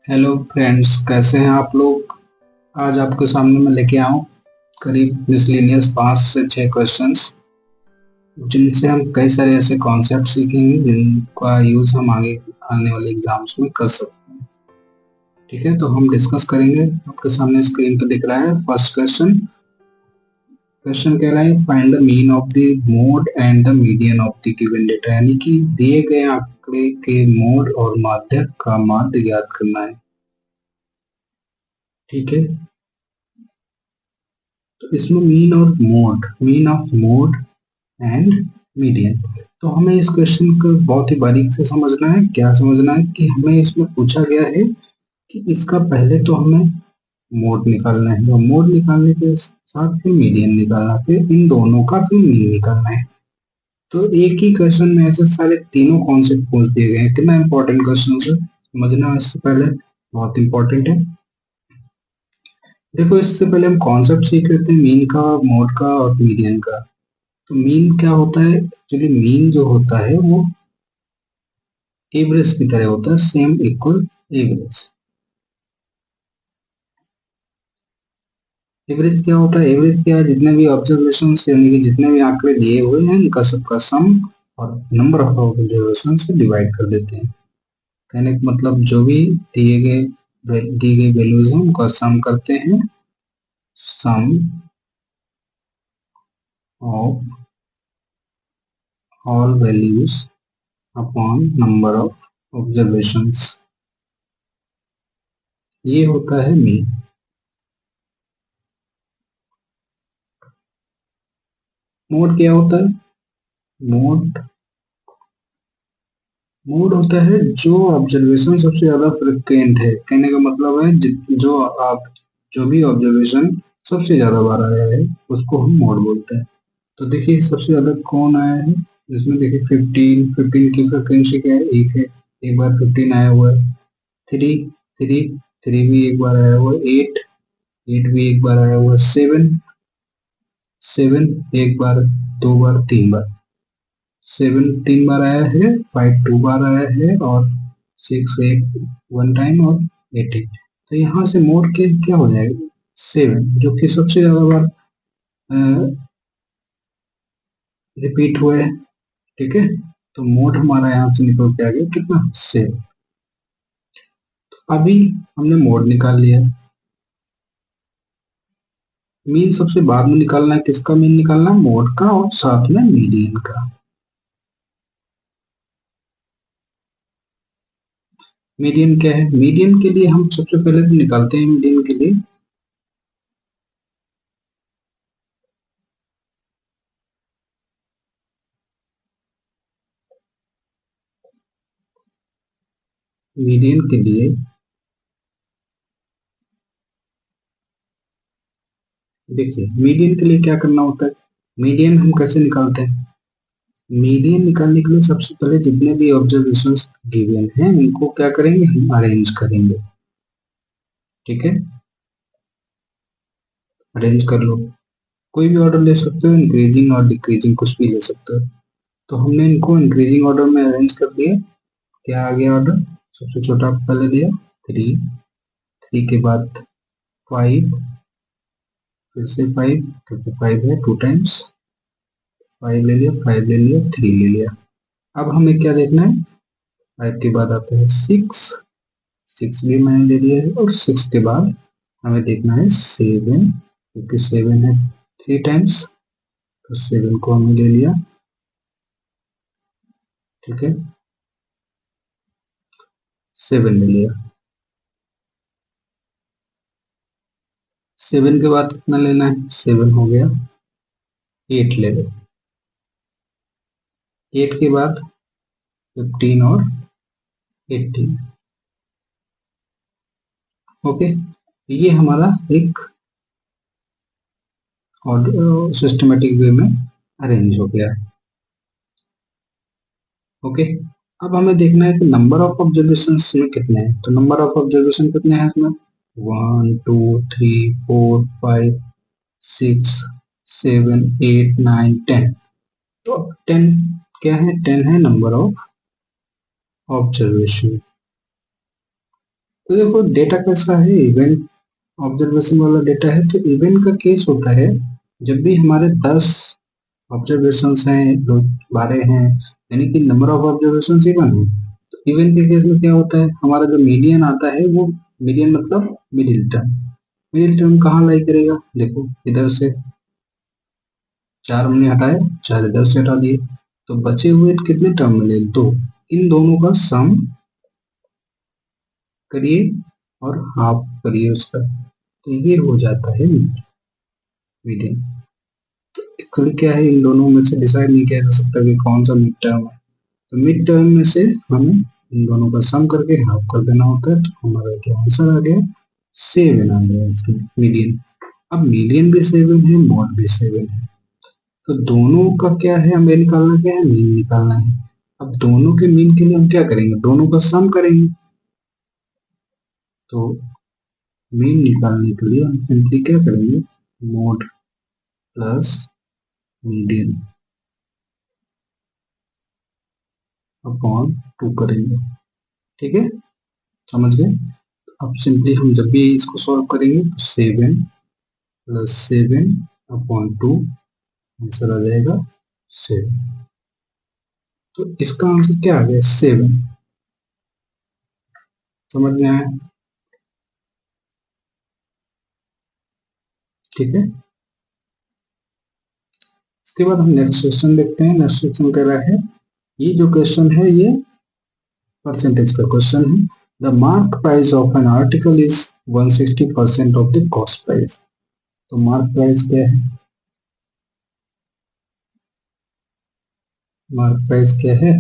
Hello friends, कैसे हैं आप लोग। आज आपके सामने मैं लेके आऊँ करीब मिसलेनियस 5 से 6 क्वेश्चंस, जिनसे हम कई सारे ऐसे कॉन्सेप्ट सीखेंगे जिनका यूज हम आगे आने वाले एग्जाम्स में कर सकते हैं। ठीक है, तो हम डिस्कस करेंगे। आपके सामने स्क्रीन पर दिख रहा है फर्स्ट क्वेश्चन। क्वेश्चन कह रहा है find the mean of the mode and the median of the given data, यानी कि दिए गए आंकड़े के मोड और माध्य का माध्य ज्ञात करना है। ठीक है, तो इसमें mean of mode and median. तो हमें इस क्वेश्चन को बहुत ही बारीक से समझना है। क्या समझना है कि हमें इसमें पूछा गया है कि इसका पहले तो हमें मोड निकालना है और मोड निकालने के साथ फिर मीडियन निकालना, फिर इन दोनों का फिर मीन निकालना है। तो एक ही क्वेश्चन में ऐसे सारे तीनों कॉन्सेप्ट पूछ दिए गए हैं। कितना इंपॉर्टेंट क्वेश्चन है, समझना इससे पहले बहुत इंपॉर्टेंट है। देखो, इससे पहले हम कॉन्सेप्ट सीख लेते हैं मीन का, मोड का और मीडियन का। तो मीन क्या होता है? एक्चुअली मीन जो होता है वो एवरेज की तरह होता है, सेम इक्वल एवरेज। एवरेज क्या होता है? एवरेज क्या है? जितने भी ऑब्जर्वेशन यानी कि जितने भी आंकड़े दिए हुए हैं उनका सबका सम और नंबर ऑफ ऑब्जर्वेशन से डिवाइड कर देते हैं। कहने का मतलब जो भी दी गई वैल्यूज हैं उनका सम करते हैं, sum of all values upon number of observations. ये होता है मीन। मोड क्या होता है? मोड मूड होता है जो ऑब्जर्वेशन सबसे ज्यादा फ्रिक्वेंट है। कहने का मतलब है जो भी ऑब्जर्वेशन सबसे ज्यादा बार आया है उसको हम मोड बोलते हैं। तो देखिए सबसे ज्यादा कौन आया है इसमें। देखिए 15 की फ्रिक्वेंसी क्या है? एक है, एक बार 15 आया हुआ है। थ्री थ्री थ्री भी एक बार आया हुआ है। एट एट भी एक बार आया हुआ है। सेवन सेवन एक बार, दो बार, तीन बार। सेवन 3 बार आया है, फाइव 2 बार आया है और सिक्स एक वन टाइम और 18। तो यहाँ से मोड के क्या हो जाएगा? सेवन, जो कि सबसे ज्यादा बार रिपीट हुए हैं। ठीक है, तो मोड हमारा यहाँ से निकल के आ गया कितना? सेवन। अभी हमने मोड निकाल लिया। मीन सबसे बाद में निकालना है। किसका मीन निकालना है? मोड का और साथ में मीडियन का। मीडियन क्या है? मीडियन के लिए हम सबसे पहले तो निकालते हैं मीडियन के लिए। मीडियन के लिए देखिए, मीडियन के लिए क्या करना होता है? मीडियन हम कैसे निकालते हैं? मीडियन निकालने के लिए सबसे पहले जितने भी ऑब्जर्वेशंस गिवन हैं इनको क्या करेंगे? हम अरेंज करेंगे। ठीक है, अरेंज कर लो। कोई भी ऑर्डर ले सकते हो, इंक्रीजिंग और डिक्रीजिंग कुछ भी ले सकते हो। तो हमने इनको इंक्रीजिंग ऑर्डर में अरेंज कर दिया। क्या आ गया ऑर्डर? सबसे छोटा पहले दिया थ्री, थ्री के बाद फाइव, फिर से फाइव क्योंकि फाइव है टू टाइम्स। फाइव ले लिया, फाइव ले लिया, थ्री ले लिया। अब हमें क्या देखना है? फाइव के बाद आता है सिक्स, सिक्स भी मैंने ले लिया है। और सिक्स के बाद हमें देखना है सेवन, क्योंकि सेवन है थ्री टाइम्स, तो सेवन को हमने ले लिया। ठीक है, सेवन ले लिया। सेवन के बाद कितना लेना है? सेवन हो गया, एट ले लो। एट के बाद 15 और 18। ओके, ये हमारा एक और सिस्टमेटिक वे में अरेंज हो गया है। ओके, अब हमें देखना है कि नंबर ऑफ ऑब्जर्वेशन में कितने हैं। तो नंबर ऑफ ऑब्जर्वेशन कितने हैं इसमें? One two three four five six seven eight nine ten. तो टेन क्या है? टेन है नंबर ऑफ ऑब्जर्वेशन। तो देखो डेटा कैसा है, इवेंट ऑब्जर्वेशन वाला डेटा है। तो इवेंट का केस होता है जब भी हमारे 10 ऑब्जर्वेशन हैं, 12 हैं, यानी कि नंबर ऑफ ऑब्जर्वेशन इवन है। तो इवेंट के केस में क्या होता है, हमारा जो मीडियन आता है वो मीडियन मतलब मिडिल टर्म। मिडिल टर्म कहाँ लाई करेगा, देखो इधर से 4 हमने हटाए, 4 इधर से हटा दिए, तो बचे हुए कितने टर्म मिले, 2। इन दोनों का सम करिए और हाफ करिए उसका, तो ये हो जाता है मीडियन। एक्चुअली क्या है, इन दोनों में से डिसाइड नहीं किया जा सकता कि कौन सा मिड टर्म है। तो मिड टर्म में से हमें इन दोनों का सम करके हाफ कर देना होता है, तो हमारा जो आंसर आ गया 7 आ गया इसमें मीडियन। अब मीडियन भी 7 है, मॉड भी 7 है, तो दोनों का क्या है, हमें निकालना क्या है, मीन निकालना है। अब दोनों के मीन के लिए हम क्या करेंगे, दोनों का सम करेंगे। तो मीन निकालने के लिए हम सिंपली क्या करेंगे, मॉड प्लस मीडियन अपॉन 2 करेंगे। ठीक है, समझ गए। अब सिंपली हम जब भी इसको सॉल्व करेंगे तो 7 + 7/2 आंसर आ जाएगा 7। तो इसका आंसर क्या आ गया, 7। समझ में आया, ठीक है। इसके बाद हम नेक्स्ट क्वेश्चन देखते हैं। नेक्स्ट क्वेश्चन कह रहा है, ये जो क्वेश्चन है ये परसेंटेज का क्वेश्चन है। The mark price of an article is 160% of the cost price. तो मार्क प्राइस क्या है, मार्क प्राइस क्या है,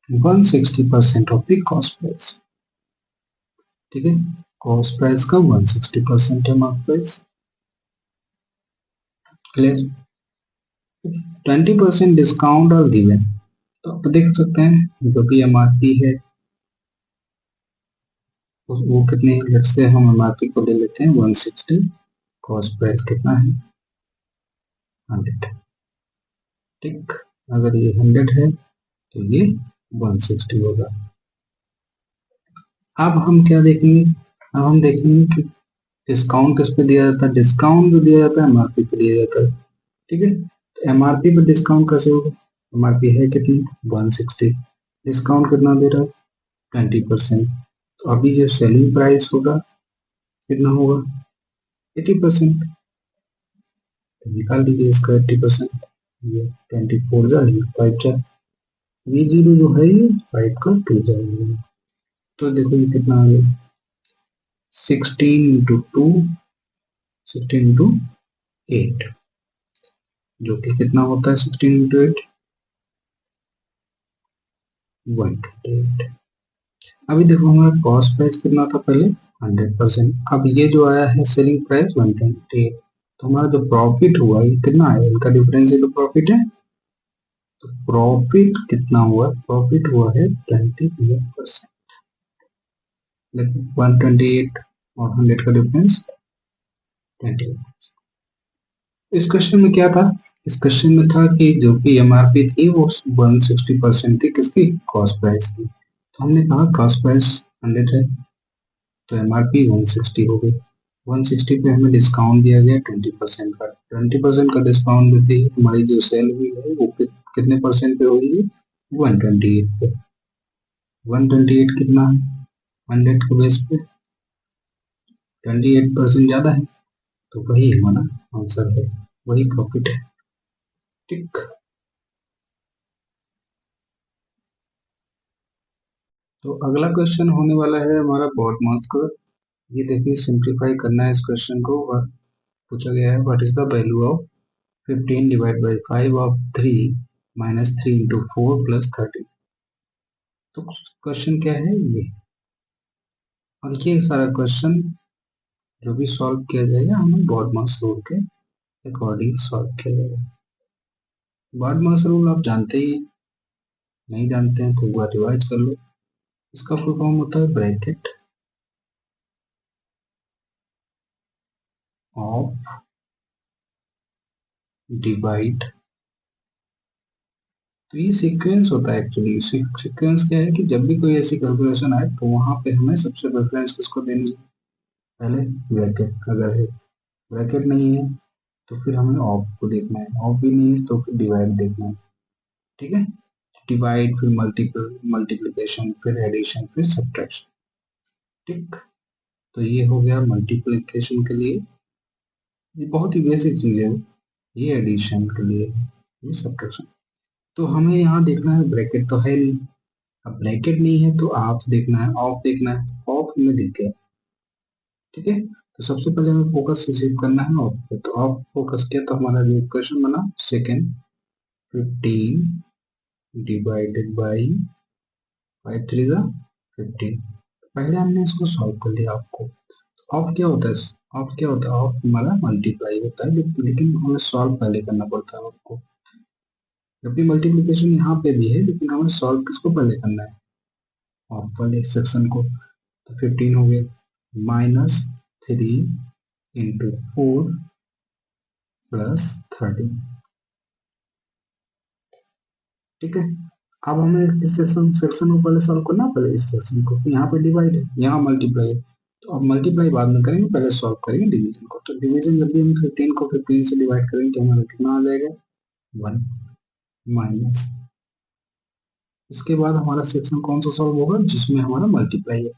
160% ऑफ द कॉस्ट प्राइस। ठीक है, कॉस्ट प्राइस का 160% है मार्क प्राइस। क्लियर। 20% डिस्काउंट और गिवन। तो आप देख सकते हैं जो भी एमआरपी है वो कितने, लेट्स से हम एमआरपी को ले लेते हैं 160, कॉस्ट प्राइस कितना है 100। ठीक, अगर ये 100 है तो ये 160 होगा। अब हम क्या देखेंगे, अब हम देखेंगे कि डिस्काउंट किस पे दिया जाता है। डिस्काउंट जो दिया जाता है एमआरपी पे दिया जाता है। ठीक है, तो एमआरपी पे डिस्काउंट कैसे होगा, एमआरपी है कितनी 160, डिस्काउंट कितना दे रहा है 20%। तो अभी जो सेलिंग प्राइस होगा कितना होगा 80%। तो निकाल दीजिए इसका 80%, ये 24 जा, ये 5 जा, ये जीरो जो है ये 5 का 2 जाएगा। तो देखो ये कितना आ गया 16 × 2, 16 × 8, जो कि कितना होता है 16 × 8, 128। अभी देखो हमारा कॉस्ट प्राइस कितना था पहले 100%, अब ये जो आया है सेलिंग प्राइस 128। तो हमारा जो प्रॉफिट हुआ ये कितना है, इनका डिफरेंस है तो प्रॉफिट है। तो प्रॉफिट कितना हुआ, प्रॉफिट हुआ है 28%। देखो 128 और 100 का डिफरेंस 28। इस क्वेश्चन में क्या था, इस क्वेश्चन में था कि जो भी एमआरपी थी वो 160% थी किसकी, कॉस्ट प्राइस की। तो हमने कहा कॉस्ट प्राइस 100 है तो एमआरपी 160 हो गई। 160 पे हमें डिस्काउंट दिया गया 20% का। 20% का डिस्काउंट देते ही हमारी जो सेल हुई है वो कितने परसेंट पे होगी, 128 पे। 128 कितना है 100 के बेस पे 28% ज्यादा है, तो वही हमारा आंसर है, वही प्रॉफिट है। ठीक, तो अगला क्वेश्चन होने वाला है हमारा बॉड मास का। ये देखिए सिंप्लीफाई करना है इस क्वेश्चन को, और पूछा गया है what is the value of 15 divide by 5 of 3 minus 3 into 4 plus 30। तो क्वेश्चन क्या है ये, और ये सारा क्वेश्चन जो भी सॉल्व किया जाएगा हमें बॉड मास रूल के अकॉर्डिंग सॉल्व किया जाएगा। बॉड मास रूल आप जानते ही, नहीं जानते हैं तो एक बार रिवाइज कर लो। इसका फुल फॉर्म होता है ब्रैकेट ऑफ डिवाइड तो ये सीक्वेंस होता है एक्चुअली। सीक्वेंस क्या है कि जब भी कोई ऐसी कैलकुलेशन आए तो वहां पे हमें सबसे प्रेफरेंस किसको देनी है, पहले ब्रैकेट अगर है, ब्रैकेट नहीं है तो फिर हमें ऑफ को देखना है, ऑफ भी नहीं है तो फिर डिवाइड देखना है। ठीक है, डिवाइड फिर मल्टीप्लिकेशन फिर एडिशन फिर सब्ट्रैक्शन। ठीक, तो ये हो गया मल्टीप्लिकेशन के लिए, ये बहुत ही बेसिक चीज है। ये एडिशन के लिए, ये सब्ट्रैक्शन। तो हमें यहाँ देखना है ब्रैकेट तो है नहीं, अब ब्रैकेट नहीं है तो ऑफ देखना है, ऑफ देखना है तो ऑफ हमें दिख गया। ठीक है, तो सबसे पहले हमें फोकस रिसीव करना है ऑफ पे, तो ऑफ फोकस किया तो हमारा जो इक्वेशन बना सेकेंड 15 डिवाइडेड बाई 5 3 15। पहले हमने इसको सॉल्व कर लिया आपको। ऑफ क्या होता है, ऑफ क्या होता है, ऑफ हमारा मल्टीप्लाई होता है, लेकिन हमें सॉल्व पहले करना पड़ता है आपको। जबकि मल्टीप्लिकेशन यहाँ पे भी है लेकिन हमें सॉल्व किसको पहले करना है, ऑफ वाले सेक्शन को। तो 15 हो गया, -3 × 4 + 13। ठीक है, अब हमें इस सेक्शन सेक्शन को पहले सॉल्व करना, पहले इस सेक्शन को। यहाँ पे डिवाइड है, यहाँ मल्टीप्लाई है, तो अब मल्टीप्लाई बाद में करेंगे, पहले सॉल्व करेंगे डिवीजन को। तो डिवीजन जब भी हम 15 को 15 से डिवाइड करेंगे तो हमारा कितना आ जाएगा, 1 माइनस। इसके बाद हमारा सेक्शन कौन सा सॉल्व होगा, जिसमें हमारा मल्टीप्लाई है,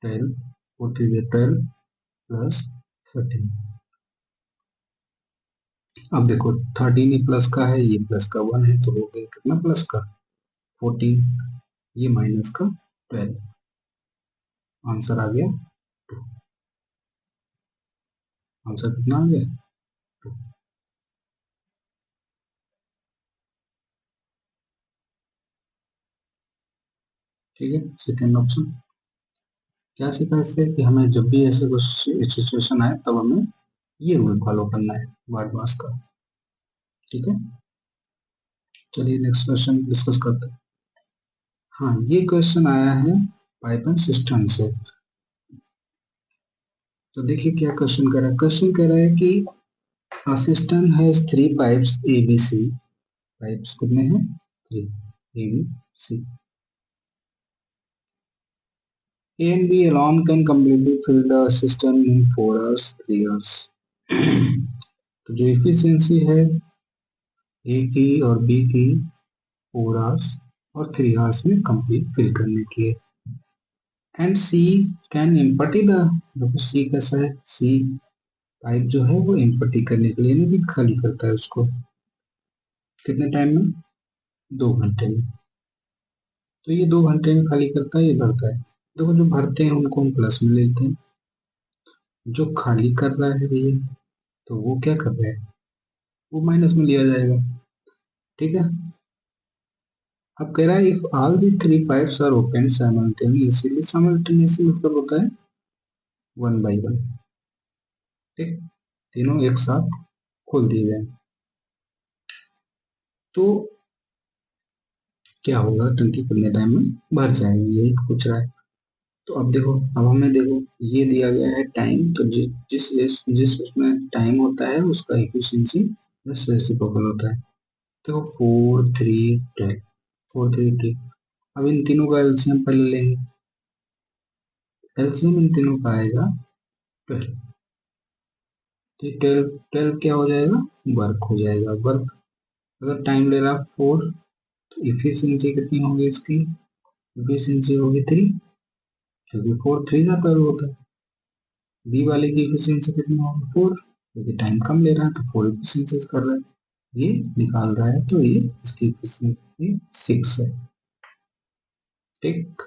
12 4 3 12 + 13। अब देखो 13 ही प्लस का है, ये प्लस का 1 है, तो हो गया कितना प्लस का 14, ये माइनस का 12। आंसर आ गया 2। आंसर कितना आ गया 2। ठीक है, सेकेंड ऑप्शन। क्या सीखा इससे कि हमें जब भी ऐसे कुछ सिचुएशन आए तब हमें ये रूल फॉलो करना है बार बार का। ठीक है, चलिए नेक्स्ट क्वेश्चन डिस्कस करते हैं। हाँ, ये क्वेश्चन आया है पाइथन सिस्टम से। तो देखिए क्या क्वेश्चन कह रहा है, क्वेश्चन कह रहा है कि a system has 3 pipes ABC। Pipes कितने हैं, 3, ABC। A and B alone can completely fill the system in 4 hours 3 hours। तो जो इफिशियंसी है ए की और बी की 4 आवर्स और 3 आवर्स में कंप्लीट फिल करने की है। And C can empty the, देखो सी कैसा है, सी पाइप जो है वो एम्पटी करने के लिए यानी कि खाली करता है उसको, कितने टाइम में, 2 घंटे में। तो ये 2 घंटे में खाली करता है, ये भरता है। देखो जो भरते हैं उनको हम प्लस में लेते हैं, जो खाली कर रहा है भैया तो वो क्या कर रहा है, वो माइनस में लिया जाएगा। ठीक है, अब कह रहा है if all the 3 pipes are open simultaneously, simultaneously मतलब होता है 1 by 1। ठीक, तीनों एक साथ खोल दिए जाए तो क्या होगा, टंकी कितने टाइम में भर जाएगी, यही पूछ रहा है। तो अब देखो, अब हमें देखो ये दिया गया है टाइम, तो जिस जिस जिस उसमें टाइम होता है उसका एफिशिएंसी बस रेसिप्रोकल होता है। देखो 4 3 10, 4 3 10। अब इन तीनों का एलसीएम पहले लेंगे, एलसीएम इन तीनों का आएगा 12। तो 12 12 क्या हो जाएगा, वर्क हो जाएगा, वर्क। अगर टाइम ले रहा 4 तो इफिशियंसी कितनी होगी इसकी, इफिशियंसी होगी 3, क्योंकि 4 3 का 12 होता है। बी वाले की एफिशिएंसी कितनी होगी 4, क्योंकि टाइम कम ले रहा है तो 4 एफिशिएंसी कर रहा है, ये निकाल रहा है, तो ये इसकी एफिशिएंसी 6 है। ठीक,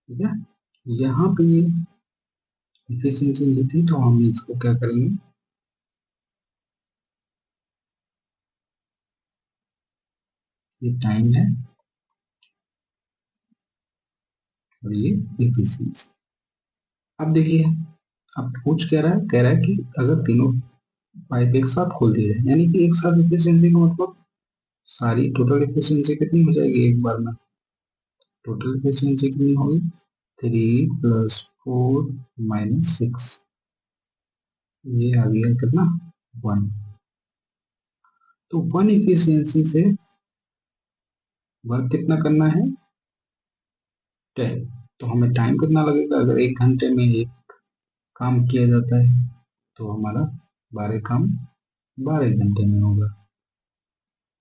ठीक है, यहाँ पे ये एफिशिएंसी नहीं थी तो हम इसको क्या करेंगे, ये टाइम है और ये एफिशिएंसी। अब देखिए, अब पूछ कह रहा है, कह रहा है कि अगर तीनों पाइप एक साथ खोल दिए जाए यानी कि एक साथ एफिशिएंसी का मतलब सारी टोटल एफिशिएंसी कितनी हो जाएगी एक बार में, टोटल एफिशिएंसी कितनी होगी 3 + 4 - 6, ये आ गया कितना 1। तो 1 इफिशियंसी से वर्क कितना करना है, 10। तो हमें टाइम कितना लगेगा, अगर 1 घंटे में एक काम किया जाता है तो हमारा 12 काम 12 घंटे में होगा।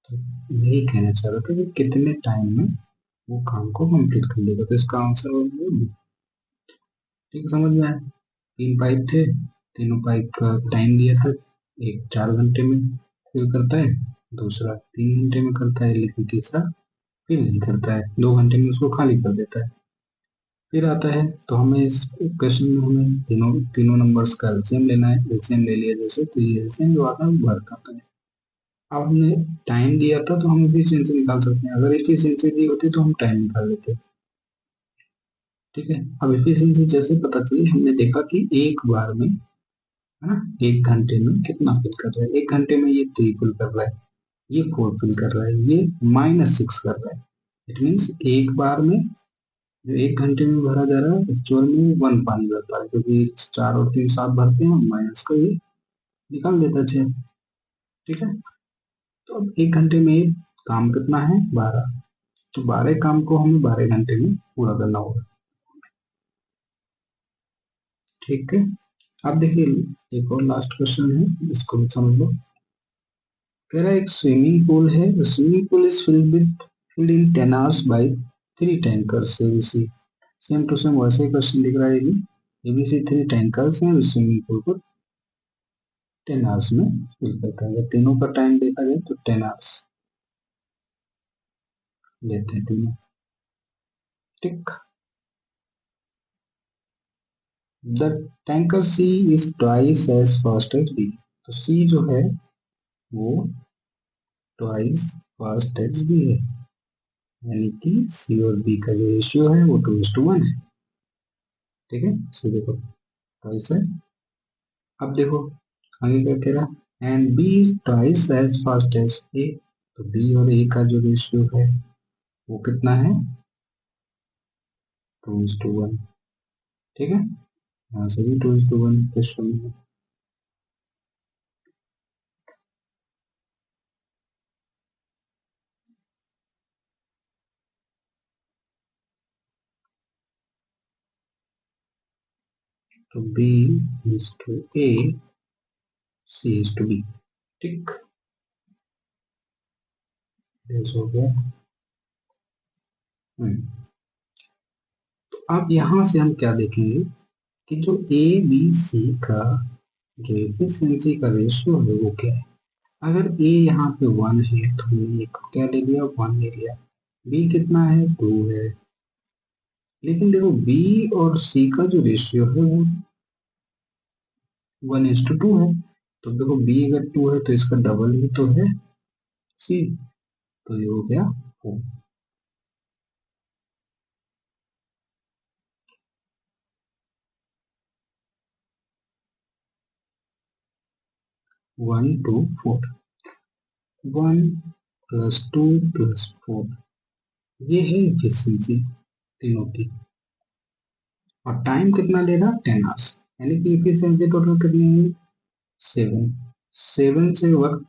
तो यही कहना चाह रहा था कि कितने टाइम में वो काम को कंप्लीट कर लेगा। तो इसका आंसर हो गया, ठीक समझ में आया। 3 पाइप थे, तीनों पाइप का टाइम दिया था, एक 4 घंटे में फिल करता है, दूसरा 3 घंटे में करता है, लेकिन तीसरा फिल नहीं करता है, 2 घंटे में उसको खाली कर देता है। फिर आता है तो हमें इस क्वेश्चन में हमें तीनों तीनों नंबर्स का एलसीएम लेना है। एलसीएम ले लिया जैसे, तो ये एलसीएम जो आता है वो वर्क आता है। अब हमने टाइम दिया था तो हम एफिशिएंसी निकाल सकते हैं, अगर एफिशिएंसी दी होती तो हम टाइम निकाल लेते। ठीक है, अब एफिशिएंसी जैसे पता चली, हमने देखा कि एक बार में, है ना, 1 घंटे में कितना फिल कर रहा है। 1 घंटे में ये 3 फिल कर रहा है, ये 4 फिल कर रहा है, ये -6 कर रहा है। इट मीन्स एक बार में जो 1 घंटे में भरा जा रहा है, एक्चुअल में 1 पानी भरता है, क्योंकि 4 और 3 7 भरते हैं, माइनस का ये निकाल देता है 6। ठीक है, तो अब 1 घंटे में काम कितना है, 12। तो 12 काम को हमें 12 घंटे में पूरा करना होगा। ठीक है, अब देखिए एक और लास्ट क्वेश्चन है, इसको भी समझ लो। कह रहा है एक स्विमिंग पूल है, swimming pool is filled in 10 hours by 3 tankers ABC. Same to same वैसे ही क्वेश्चन दिख रहा है, ये एबीसी 3 टैंकर्स हैं, स्विमिंग पूल को 10 आवर्स में फिल करता है। तीनों का टाइम देखा जाए तो 10 आवर्स लेते हैं तीनों। ठीक, the tanker C is twice as fast as B. तो सी जो है वो ट्वाइस फास्ट एज बी है, यानी कि सी और बी का जो रेशियो है वो 2:1 है। ठीक है, सी देखो ट्वाइस है। अब देखो आगे क्या कह रहा है, and B is twice as fast as A. तो बी और ए का जो रेशियो है वो कितना है, 2:1। ठीक है, यहाँ से भी 2:1 रेशियो में है। तो B is two A, C is two B. ठीक, ऐसा हो गया। तो अब यहां से हम क्या देखेंगे कि जो ए बी सी का जो एफिशिएंसी का रेशियो है वो क्या है। अगर ए यहाँ पे 1 है तो हमने एक क्या ले लिया, 1 ले लिया। बी कितना है, 2 है। लेकिन देखो बी और सी का जो रेशियो है वो 1:2 है। तो देखो बी अगर 2 है तो इसका डबल ही तो है सी, तो ये हो गया 4। 1:4, 1+2+4, ये है एफिशिएंसी तीनों की। और टाइम कितना लेगा, 10 आवर्स, यानी कि एफिशिएंसी टोटल कितनी है, 7। 7 से वर्क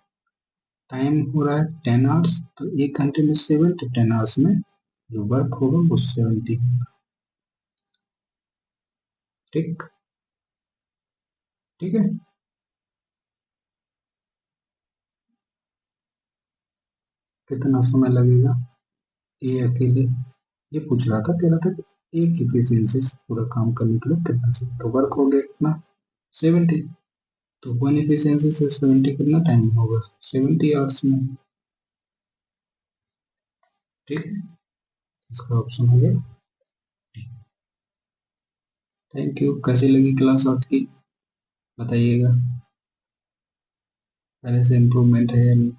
टाइम हो रहा है 10 आवर्स, तो 1 घंटे में 7, तो 10 आवर्स में जो वर्क होगा वो 70। ठीक, ठीक है। कितना समय लगेगा, ये अकेले ये पूछ रहा था, कह रहा था कि एक एफिशिएंसी से पूरा काम करने के लिए कितना समय, तो वर्क हो गया कितना, 70। तो 1 एफिशिएंसी से 70 कितना टाइम होगा, 70 आवर्स में। ठीक है, इसका ऑप्शन हो गया। Thank you. कैसी लगी क्लास आपकी, बताइएगा। पहले से इम्प्रूवमेंट है या नहीं।